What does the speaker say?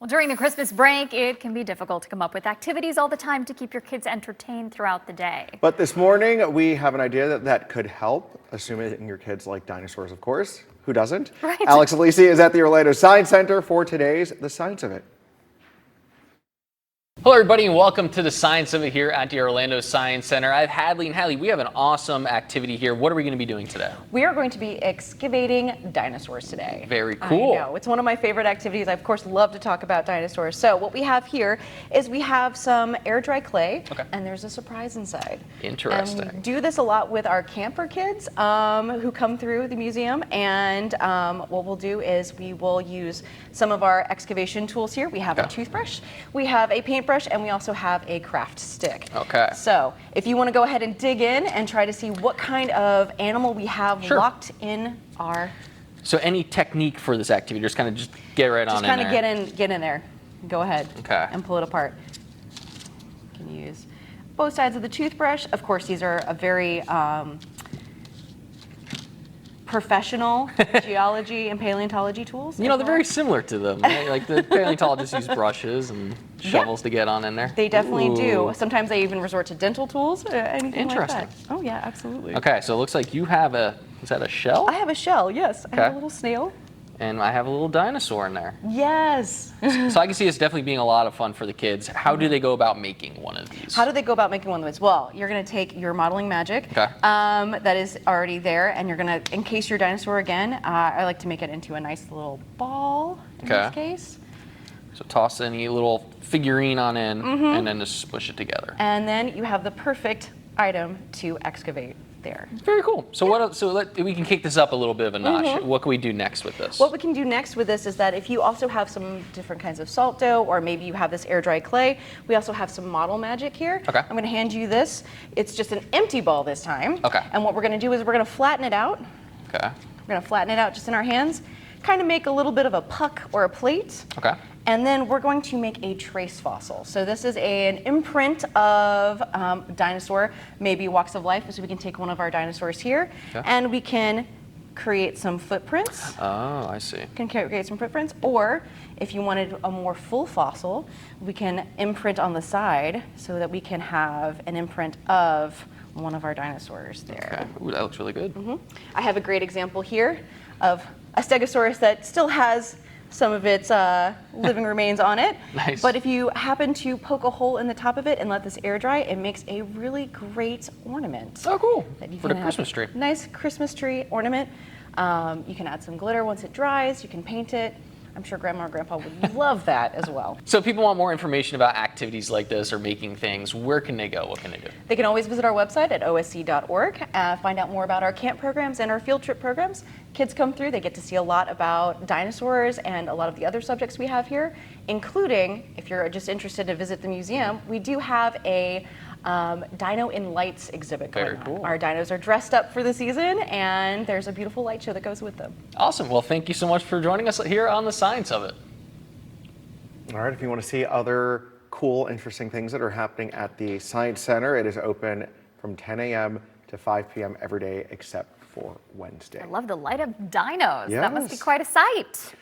Well, during the Christmas break, it can be difficult to come up with activities all the time to keep your kids entertained throughout the day. But this morning, we have an idea that could help, assuming your kids like dinosaurs, of course. Who doesn't? Right. Alex Alisi is at the Orlando Science Center for today's The Science of It. Hello everybody and welcome to the Science of It here at the Orlando Science Center. I have Hadley, and Hadley, we have an awesome activity here. What are we going to be doing today? We are going to be excavating dinosaurs today. Very cool. I know, it's one of my favorite activities. I of course love to talk about dinosaurs. So what we have here is we have some air dry clay, and there's a surprise inside. Interesting. And we do this a lot with our camper kids who come through the museum, and what we'll do is we will use some of our excavation tools here. We have a toothbrush, we have a paintbrush, and we also have a craft stick. Okay. So if you want to go ahead and dig in and try to see what kind of animal we have locked in our... So any technique for this activity, just kind of get right on in there. Just kind of get in there. Go ahead and pull it apart. You can use both sides of the toothbrush. Of course, these are a very professional geology and paleontology tools. You know, they're very similar to them. Right? Like the paleontologists use brushes and shovels to get on in there. They definitely do. Sometimes they even resort to dental tools, anything like that. Interesting. Oh yeah, absolutely. Okay, so it looks like you have is that a shell? I have a shell, yes. I have a little snail. And I have a little dinosaur in there. Yes. So I can see this definitely being a lot of fun for the kids. How do they go about making one of these? How do they go about making one of these? Well, you're going to take your modeling magic that is already there, and you're going to encase your dinosaur again. I like to make it into a nice little ball in this case. So toss any little figurine on in, and then just squish it together. And then you have the perfect item to excavate there. Very cool. So what else, we can kick this up a little bit of a notch. What can we do next with this? What we can do next with this is that if you also have some different kinds of salt dough, or maybe you have this air dry clay, we also have some model magic here. Okay. I'm going to hand you this. It's just an empty ball this time. Okay. And what we're going to do is we're going to flatten it out. Okay. We're going to flatten it out just in our hands, kind of make a little bit of a puck or a plate. Okay. And then we're going to make a trace fossil. So this is an imprint of dinosaur, maybe walks of life. So we can take one of our dinosaurs here, and we can create some footprints. Oh, I see. Can create some footprints, or if you wanted a more full fossil, we can imprint on the side so that we can have an imprint of one of our dinosaurs there. Okay. Ooh, that looks really good. I have a great example here of a stegosaurus that still has some of its living remains on it. Nice. But if you happen to poke a hole in the top of it and let this air dry, it makes a really great ornament. Oh, cool. That you For can the have. Christmas tree. Nice Christmas tree ornament. You can add some glitter once it dries. You can paint it. I'm sure Grandma or Grandpa would love that as well. So if people want more information about activities like this or making things, where can they go? What can they do? They can always visit our website at osc.org, find out more about our camp programs and our field trip programs. Kids come through, they get to see a lot about dinosaurs and a lot of the other subjects we have here, including, if you're just interested to visit the museum, we do have a Dino in Lights exhibit going on. Very cool. Our dinos are dressed up for the season, and there's a beautiful light show that goes with them. Awesome. Well, thank you so much for joining us here on The Science of It. All right, if you want to see other cool, interesting things that are happening at the Science Center, it is open from 10 a.m. to 5 p.m. every day except for Wednesday. I love the light up dinos. That must be Yes. quite a sight.